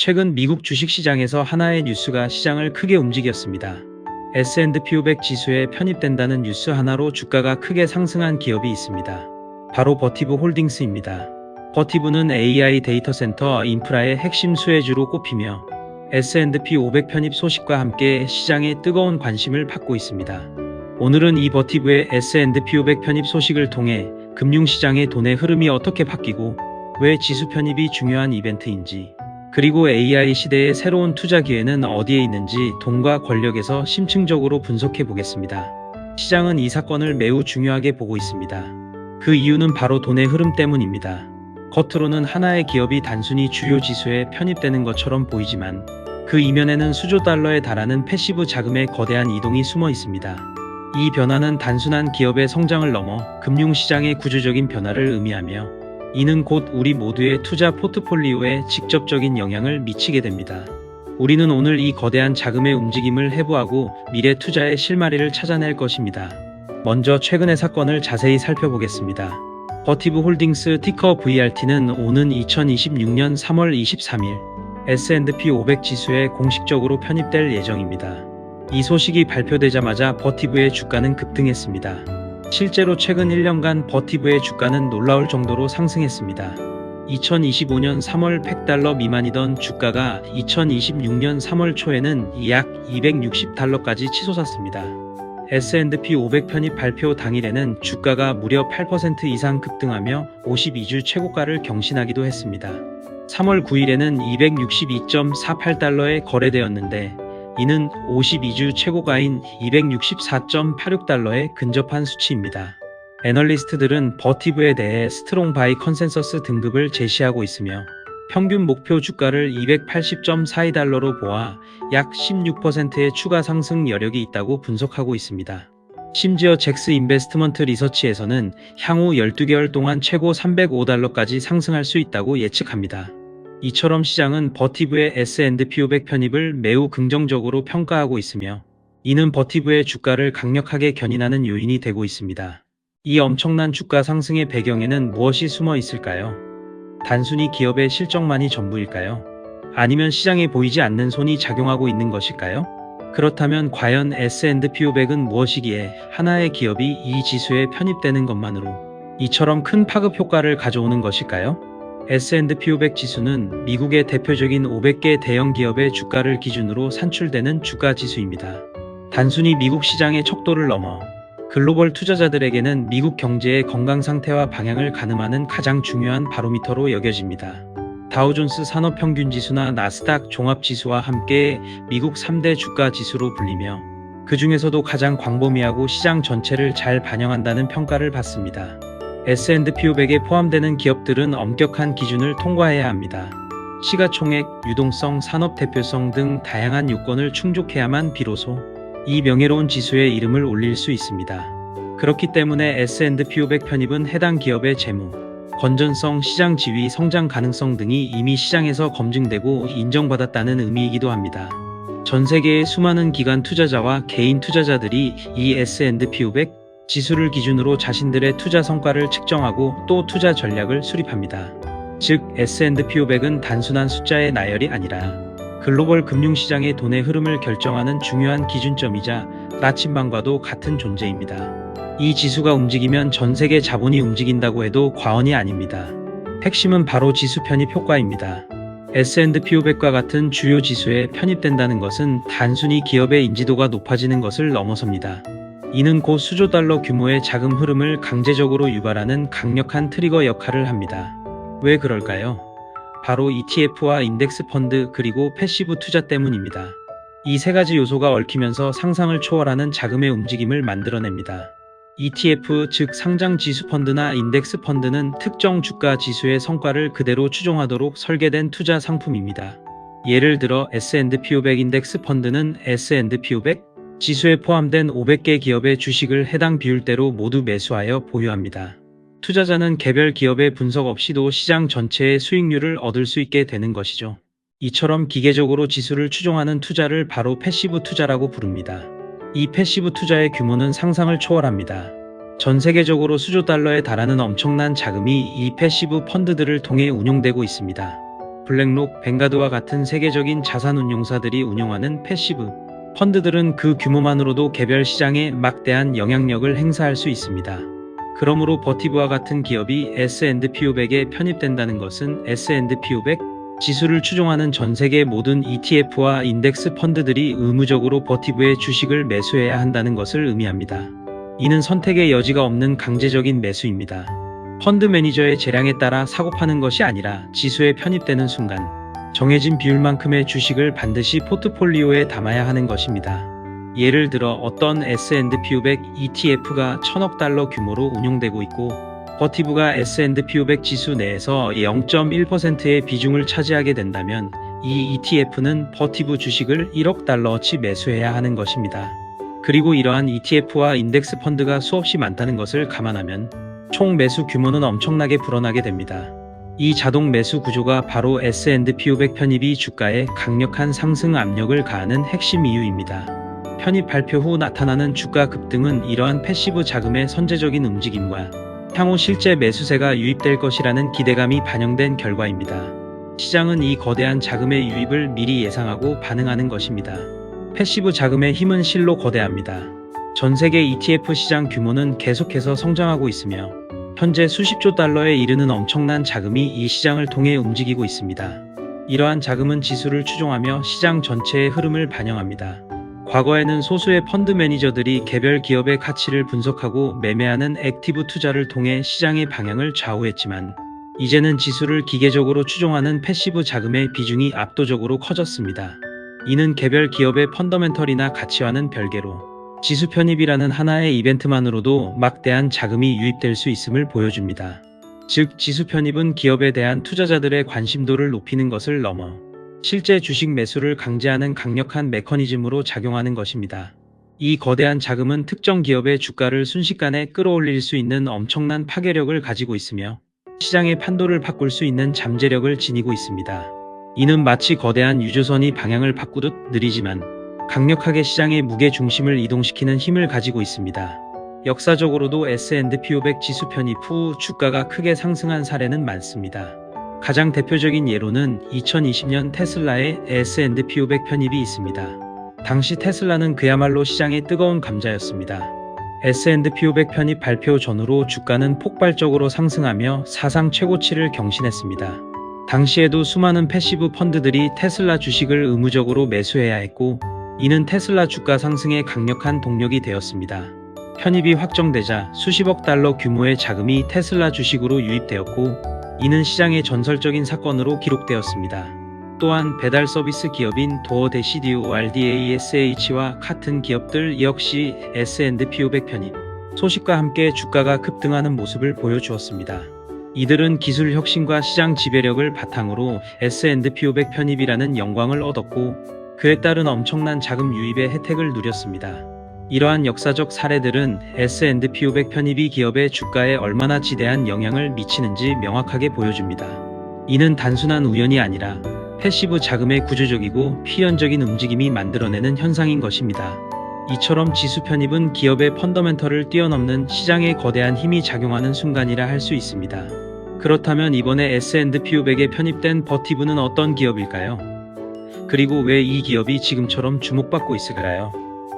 최근 미국 주식시장에서 하나의 뉴스가 시장을 크게 움직였습니다. S&P 500 지수에 편입된다는 뉴스 하나로 주가가 크게 상승한 기업이 있습니다. 바로 버티브 홀딩스입니다. 버티브는 AI 데이터 센터 인프라의 핵심 수혜주로 꼽히며 S&P 500 편입 소식과 함께 시장에 뜨거운 관심을 받고 있습니다. 오늘은 이 버티브의 S&P 500 편입 소식을 통해 금융시장의 돈의 흐름이 어떻게 바뀌고 왜 지수 편입이 중요한 이벤트인지, 그리고 AI 시대의 새로운 투자 기회는 어디에 있는지 돈과 권력에서 심층적으로 분석해 보겠습니다. 시장은 이 사건을 매우 중요하게 보고 있습니다. 그 이유는 바로 돈의 흐름 때문입니다. 겉으로는 하나의 기업이 단순히 주요 지수에 편입되는 것처럼 보이지만 그 이면에는 수조 달러에 달하는 패시브 자금의 거대한 이동이 숨어 있습니다. 이 변화는 단순한 기업의 성장을 넘어 금융시장의 구조적인 변화를 의미하며 이는 곧 우리 모두의 투자 포트폴리오에 직접적인 영향을 미치게 됩니다. 우리는 오늘 이 거대한 자금의 움직임을 해부하고 미래 투자의 실마리를 찾아낼 것입니다. 먼저 최근의 사건을 자세히 살펴보겠습니다. 버티브 홀딩스 티커 VRT는 오는 2026년 3월 23일 S&P 500 지수에 공식적으로 편입될 예정입니다. 이 소식이 발표되자마자 버티브의 주가는 급등했습니다. 실제로 최근 1년간 버티브의 주가는 놀라울 정도로 상승했습니다. 2025년 3월 100달러 미만이던 주가가 2026년 3월 초에는 약 260달러까지 치솟았습니다. S&P 500 편입 발표 당일에는 주가가 무려 8% 이상 급등하며 52주 최고가를 경신하기도 했습니다. 3월 9일에는 262.48달러에 거래되었는데 이는 52주 최고가인 264.86달러에 근접한 수치입니다. 애널리스트들은 버티브에 대해 스트롱 바이 컨센서스 등급을 제시하고 있으며 평균 목표 주가를 280.42달러로 보아 약 16%의 추가 상승 여력이 있다고 분석하고 있습니다. 심지어 잭스 인베스트먼트 리서치에서는 향후 12개월 동안 최고 305달러까지 상승할 수 있다고 예측합니다. 이처럼 시장은 버티브의 S&P 500 편입을 매우 긍정적으로 평가하고 있으며 이는 버티브의 주가를 강력하게 견인하는 요인이 되고 있습니다. 이 엄청난 주가 상승의 배경에는 무엇이 숨어 있을까요? 단순히 기업의 실적만이 전부일까요? 아니면 시장에 보이지 않는 손이 작용하고 있는 것일까요? 그렇다면 과연 S&P 500은 무엇이기에 하나의 기업이 이 지수에 편입되는 것만으로 이처럼 큰 파급 효과를 가져오는 것일까요? S&P 500 지수는 미국의 대표적인 500개 대형 기업의 주가를 기준으로 산출되는 주가 지수입니다. 단순히 미국 시장의 척도를 넘어 글로벌 투자자들에게는 미국 경제의 건강 상태와 방향을 가늠하는 가장 중요한 바로미터로 여겨집니다. 다우존스 산업평균지수나 나스닥 종합지수와 함께 미국 3대 주가 지수로 불리며 그 중에서도 가장 광범위하고 시장 전체를 잘 반영한다는 평가를 받습니다. S&P 500에 포함되는 기업들은 엄격한 기준을 통과해야 합니다. 시가총액, 유동성, 산업 대표성 등 다양한 요건을 충족해야만 비로소 이 명예로운 지수에 이름을 올릴 수 있습니다. 그렇기 때문에 S&P 500 편입은 해당 기업의 재무, 건전성, 시장 지위, 성장 가능성 등이 이미 시장에서 검증되고 인정받았다는 의미이기도 합니다. 전 세계의 수많은 기관 투자자와 개인 투자자들이 이 S&P 500 지수를 기준으로 자신들의 투자 성과를 측정하고 또 투자 전략을 수립합니다. 즉, S&P 500은 단순한 숫자의 나열이 아니라 글로벌 금융시장의 돈의 흐름을 결정하는 중요한 기준점이자 나침반과도 같은 존재입니다. 이 지수가 움직이면 전 세계 자본이 움직인다고 해도 과언이 아닙니다. 핵심은 바로 지수 편입 효과입니다. S&P 500과 같은 주요 지수에 편입된다는 것은 단순히 기업의 인지도가 높아지는 것을 넘어섭니다. 이는 곧 수조 달러 규모의 자금 흐름을 강제적으로 유발하는 강력한 트리거 역할을 합니다. 왜 그럴까요? 바로 ETF와 인덱스 펀드 그리고 패시브 투자 때문입니다. 이 세 가지 요소가 얽히면서 상상을 초월하는 자금의 움직임을 만들어냅니다. ETF, 즉 상장 지수 펀드나 인덱스 펀드는 특정 주가 지수의 성과를 그대로 추종하도록 설계된 투자 상품입니다. 예를 들어 S&P 500 인덱스 펀드는 S&P 500 지수에 포함된 500개 기업의 주식을 해당 비율대로 모두 매수하여 보유합니다. 투자자는 개별 기업의 분석 없이도 시장 전체의 수익률을 얻을 수 있게 되는 것이죠. 이처럼 기계적으로 지수를 추종하는 투자를 바로 패시브 투자라고 부릅니다. 이 패시브 투자의 규모는 상상을 초월합니다. 전 세계적으로 수조 달러에 달하는 엄청난 자금이 이 패시브 펀드들을 통해 운용되고 있습니다. 블랙록, 뱅가드와 같은 세계적인 자산운용사들이 운영하는 패시브 펀드들은 그 규모만으로도 개별 시장에 막대한 영향력을 행사할 수 있습니다. 그러므로 버티브와 같은 기업이 S&P 500에 편입된다는 것은 S&P 500 지수를 추종하는 전 세계 모든 ETF와 인덱스 펀드들이 의무적으로 버티브의 주식을 매수해야 한다는 것을 의미합니다. 이는 선택의 여지가 없는 강제적인 매수입니다. 펀드 매니저의 재량에 따라 사고파는 것이 아니라 지수에 편입되는 순간 정해진 비율만큼의 주식을 반드시 포트폴리오에 담아야 하는 것입니다. 예를 들어 어떤 S&P 500 ETF가 1000억 달러 규모로 운용되고 있고 버티브가 S&P 500 지수 내에서 0.1%의 비중을 차지하게 된다면 이 ETF는 버티브 주식을 1억 달러어치 매수해야 하는 것입니다. 그리고 이러한 ETF와 인덱스 펀드가 수없이 많다는 것을 감안하면 총 매수 규모는 엄청나게 불어나게 됩니다. 이 자동 매수 구조가 바로 S&P 500 편입이 주가에 강력한 상승 압력을 가하는 핵심 이유입니다. 편입 발표 후 나타나는 주가 급등은 이러한 패시브 자금의 선제적인 움직임과 향후 실제 매수세가 유입될 것이라는 기대감이 반영된 결과입니다. 시장은 이 거대한 자금의 유입을 미리 예상하고 반응하는 것입니다. 패시브 자금의 힘은 실로 거대합니다. 전 세계 ETF 시장 규모는 계속해서 성장하고 있으며 현재 수십조 달러에 이르는 엄청난 자금이 이 시장을 통해 움직이고 있습니다. 이러한 자금은 지수를 추종하며 시장 전체의 흐름을 반영합니다. 과거에는 소수의 펀드 매니저들이 개별 기업의 가치를 분석하고 매매하는 액티브 투자를 통해 시장의 방향을 좌우했지만 이제는 지수를 기계적으로 추종하는 패시브 자금의 비중이 압도적으로 커졌습니다. 이는 개별 기업의 펀더멘털이나 가치와는 별개로 지수 편입이라는 하나의 이벤트만으로도 막대한 자금이 유입될 수 있음을 보여줍니다. 즉, 지수 편입은 기업에 대한 투자자들의 관심도를 높이는 것을 넘어 실제 주식 매수를 강제하는 강력한 메커니즘으로 작용하는 것입니다. 이 거대한 자금은 특정 기업의 주가를 순식간에 끌어올릴 수 있는 엄청난 파괴력을 가지고 있으며 시장의 판도를 바꿀 수 있는 잠재력을 지니고 있습니다. 이는 마치 거대한 유조선이 방향을 바꾸듯 느리지만 강력하게 시장의 무게 중심을 이동시키는 힘을 가지고 있습니다. 역사적으로도 S&P 500 지수 편입 후 주가가 크게 상승한 사례는 많습니다. 가장 대표적인 예로는 2020년 테슬라의 S&P 500 편입이 있습니다. 당시 테슬라는 그야말로 시장의 뜨거운 감자였습니다. S&P 500 편입 발표 전후로 주가는 폭발적으로 상승하며 사상 최고치를 경신했습니다. 당시에도 수많은 패시브 펀드들이 테슬라 주식을 의무적으로 매수해야 했고 이는 테슬라 주가 상승의 강력한 동력이 되었습니다. 편입이 확정되자 수십억 달러 규모의 자금이 테슬라 주식으로 유입되었고 이는 시장의 전설적인 사건으로 기록되었습니다. 또한 배달 서비스 기업인 도어대시듀, RDASH와 같은 기업들 역시 S&P 500 편입 소식과 함께 주가가 급등하는 모습을 보여주었습니다. 이들은 기술 혁신과 시장 지배력을 바탕으로 S&P 500 편입이라는 영광을 얻었고 그에 따른 엄청난 자금 유입의 혜택을 누렸습니다. 이러한 역사적 사례들은 S&P 500 편입이 기업의 주가에 얼마나 지대한 영향을 미치는지 명확하게 보여줍니다. 이는 단순한 우연이 아니라 패시브 자금의 구조적이고 필연적인 움직임이 만들어내는 현상인 것입니다. 이처럼 지수 편입은 기업의 펀더멘털을 뛰어넘는 시장의 거대한 힘이 작용하는 순간이라 할 수 있습니다. 그렇다면 이번에 S&P 500에 편입된 버티브는 어떤 기업일까요? 그리고 왜 이 기업이 지금처럼 주목받고 있을까요?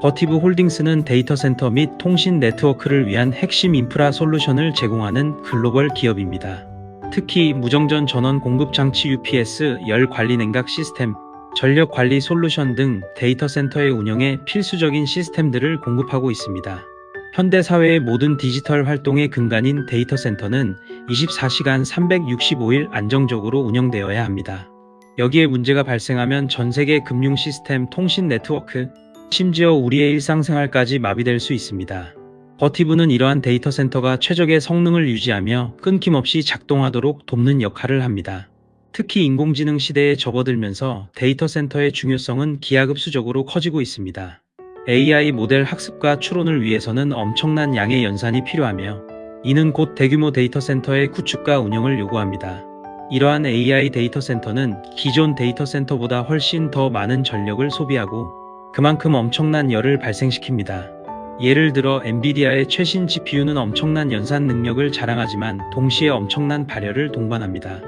버티브 홀딩스는 데이터 센터 및 통신 네트워크를 위한 핵심 인프라 솔루션을 제공하는 글로벌 기업입니다. 특히 무정전 전원 공급 장치 UPS, 열 관리 냉각 시스템, 전력 관리 솔루션 등 데이터 센터의 운영에 필수적인 시스템들을 공급하고 있습니다. 현대 사회의 모든 디지털 활동의 근간인 데이터 센터는 24시간 365일 안정적으로 운영되어야 합니다. 여기에 문제가 발생하면 전 세계 금융 시스템, 통신 네트워크, 심지어 우리의 일상생활까지 마비될 수 있습니다. 버티브는 이러한 데이터 센터가 최적의 성능을 유지하며 끊김없이 작동하도록 돕는 역할을 합니다. 특히 인공지능 시대에 접어들면서 데이터 센터의 중요성은 기하급수적으로 커지고 있습니다. AI 모델 학습과 추론을 위해서는 엄청난 양의 연산이 필요하며 이는 곧 대규모 데이터 센터의 구축과 운영을 요구합니다. 이러한 AI 데이터 센터는 기존 데이터 센터보다 훨씬 더 많은 전력을 소비하고 그만큼 엄청난 열을 발생시킵니다. 예를 들어 엔비디아의 최신 GPU는 엄청난 연산 능력을 자랑하지만 동시에 엄청난 발열을 동반합니다.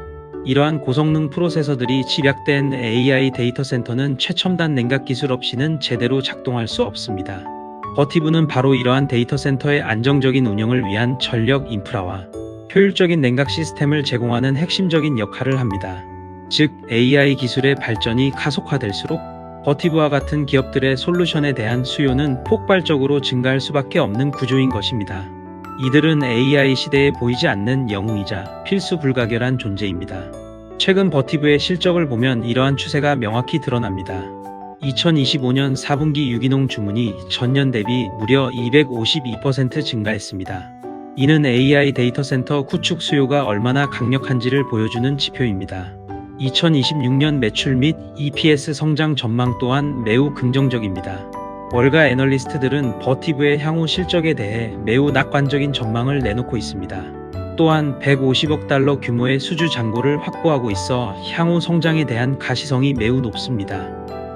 이러한 고성능 프로세서들이 집약된 AI 데이터 센터는 최첨단 냉각 기술 없이는 제대로 작동할 수 없습니다. 버티브는 바로 이러한 데이터 센터의 안정적인 운영을 위한 전력 인프라와 효율적인 냉각 시스템을 제공하는 핵심적인 역할을 합니다. 즉, AI 기술의 발전이 가속화될수록 버티브와 같은 기업들의 솔루션에 대한 수요는 폭발적으로 증가할 수밖에 없는 구조인 것입니다. 이들은 AI 시대에 보이지 않는 영웅이자 필수 불가결한 존재입니다. 최근 버티브의 실적을 보면 이러한 추세가 명확히 드러납니다. 2025년 4분기 유기농 주문이 전년 대비 무려 252% 증가했습니다. 이는 AI 데이터 센터 구축 수요가 얼마나 강력한지를 보여주는 지표입니다. 2026년 매출 및 EPS 성장 전망 또한 매우 긍정적입니다. 월가 애널리스트들은 버티브의 향후 실적에 대해 매우 낙관적인 전망을 내놓고 있습니다. 또한 150억 달러 규모의 수주 잔고를 확보하고 있어 향후 성장에 대한 가시성이 매우 높습니다.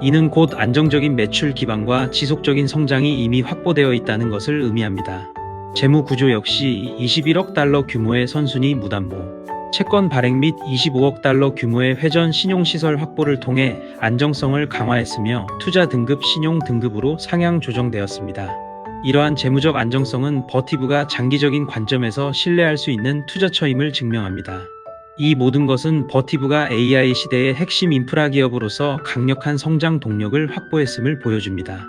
이는 곧 안정적인 매출 기반과 지속적인 성장이 이미 확보되어 있다는 것을 의미합니다. 재무 구조 역시 21억 달러 규모의 선순위 무담보, 채권 발행 및 25억 달러 규모의 회전 신용시설 확보를 통해 안정성을 강화했으며 투자 등급 신용 등급으로 상향 조정되었습니다. 이러한 재무적 안정성은 버티브가 장기적인 관점에서 신뢰할 수 있는 투자처임을 증명합니다. 이 모든 것은 버티브가 AI 시대의 핵심 인프라 기업으로서 강력한 성장 동력을 확보했음을 보여줍니다.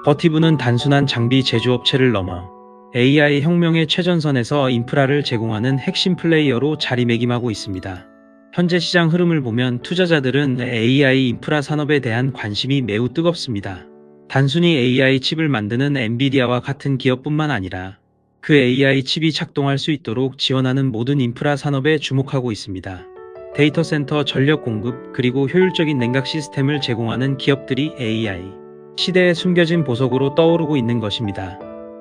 버티브는 단순한 장비 제조업체를 넘어 AI 혁명의 최전선에서 인프라를 제공하는 핵심 플레이어로 자리매김하고 있습니다. 현재 시장 흐름을 보면 투자자들은 AI 인프라 산업에 대한 관심이 매우 뜨겁습니다. 단순히 AI 칩을 만드는 엔비디아와 같은 기업뿐만 아니라 그 AI 칩이 작동할 수 있도록 지원하는 모든 인프라 산업에 주목하고 있습니다. 데이터 센터 전력 공급 그리고 효율적인 냉각 시스템을 제공하는 기업들이 AI 시대의 숨겨진 보석으로 떠오르고 있는 것입니다.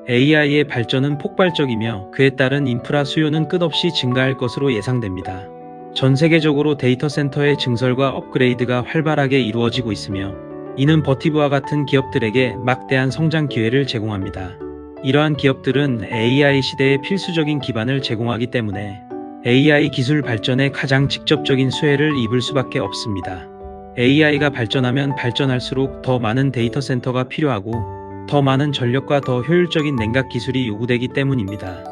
AI의 발전은 폭발적이며 그에 따른 인프라 수요는 끝없이 증가할 것으로 예상됩니다. 전 세계적으로 데이터 센터의 증설과 업그레이드가 활발하게 이루어지고 있으며 이는 버티브와 같은 기업들에게 막대한 성장 기회를 제공합니다. 이러한 기업들은 AI 시대의 필수적인 기반을 제공하기 때문에 AI 기술 발전에 가장 직접적인 수혜를 입을 수밖에 없습니다. AI가 발전하면 발전할수록 더 많은 데이터 센터가 필요하고 더 많은 전력과 더 효율적인 냉각 기술이 요구되기 때문입니다.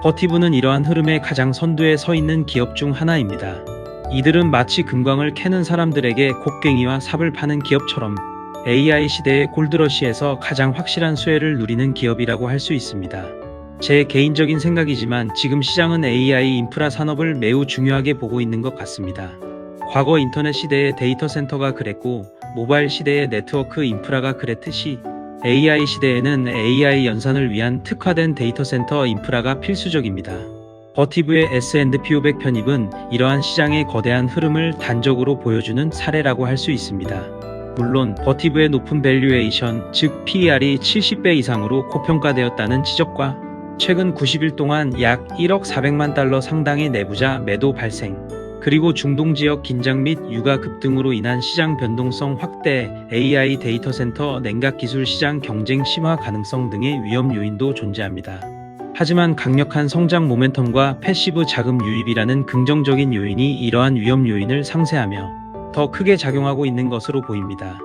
버티브는 이러한 흐름의 가장 선두에 서 있는 기업 중 하나입니다. 이들은 마치 금광을 캐는 사람들에게 곡괭이와 삽을 파는 기업처럼 AI 시대의 골드러시에서 가장 확실한 수혜를 누리는 기업이라고 할 수 있습니다. 제 개인적인 생각이지만 지금 시장은 AI 인프라 산업을 매우 중요하게 보고 있는 것 같습니다. 과거 인터넷 시대의 데이터 센터가 그랬고 모바일 시대의 네트워크 인프라가 그랬듯이 AI 시대에는 AI 연산을 위한 특화된 데이터 센터 인프라가 필수적입니다. 버티브의 S&P 500 편입은 이러한 시장의 거대한 흐름을 단적으로 보여주는 사례라고 할 수 있습니다. 물론 버티브의 높은 밸류에이션, 즉 PER이 70배 이상으로 고평가되었다는 지적과 최근 90일 동안 약 1억 400만 달러 상당의 내부자 매도 발생, 그리고 중동 지역 긴장 및 유가 급등으로 인한 시장 변동성 확대, AI 데이터 센터 냉각 기술 시장 경쟁 심화 가능성 등의 위험 요인도 존재합니다. 하지만 강력한 성장 모멘텀과 패시브 자금 유입이라는 긍정적인 요인이 이러한 위험 요인을 상쇄하며 더 크게 작용하고 있는 것으로 보입니다.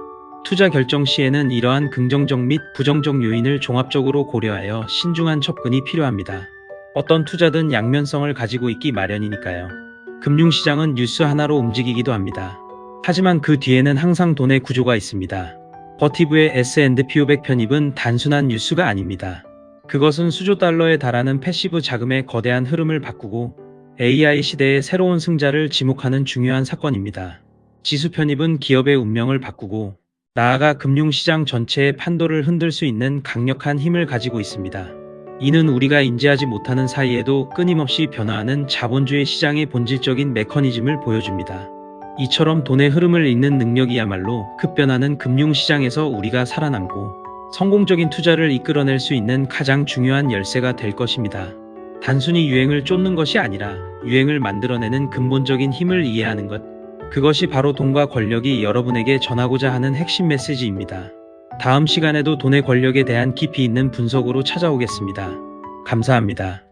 투자 결정 시에는 이러한 긍정적 및 부정적 요인을 종합적으로 고려하여 신중한 접근이 필요합니다. 어떤 투자든 양면성을 가지고 있기 마련이니까요. 금융시장은 뉴스 하나로 움직이기도 합니다. 하지만 그 뒤에는 항상 돈의 구조가 있습니다. 버티브의 S&P 500 편입은 단순한 뉴스가 아닙니다. 그것은 수조 달러에 달하는 패시브 자금의 거대한 흐름을 바꾸고 AI 시대의 새로운 승자를 지목하는 중요한 사건입니다. 지수 편입은 기업의 운명을 바꾸고 나아가 금융시장 전체의 판도를 흔들 수 있는 강력한 힘을 가지고 있습니다. 이는 우리가 인지하지 못하는 사이에도 끊임없이 변화하는 자본주의 시장의 본질적인 메커니즘을 보여줍니다. 이처럼 돈의 흐름을 읽는 능력이야말로 급변하는 금융시장에서 우리가 살아남고 성공적인 투자를 이끌어낼 수 있는 가장 중요한 열쇠가 될 것입니다. 단순히 유행을 쫓는 것이 아니라 유행을 만들어내는 근본적인 힘을 이해하는 것, 그것이 바로 돈과 권력이 여러분에게 전하고자 하는 핵심 메시지입니다. 다음 시간에도 돈의 권력에 대한 깊이 있는 분석으로 찾아오겠습니다. 감사합니다.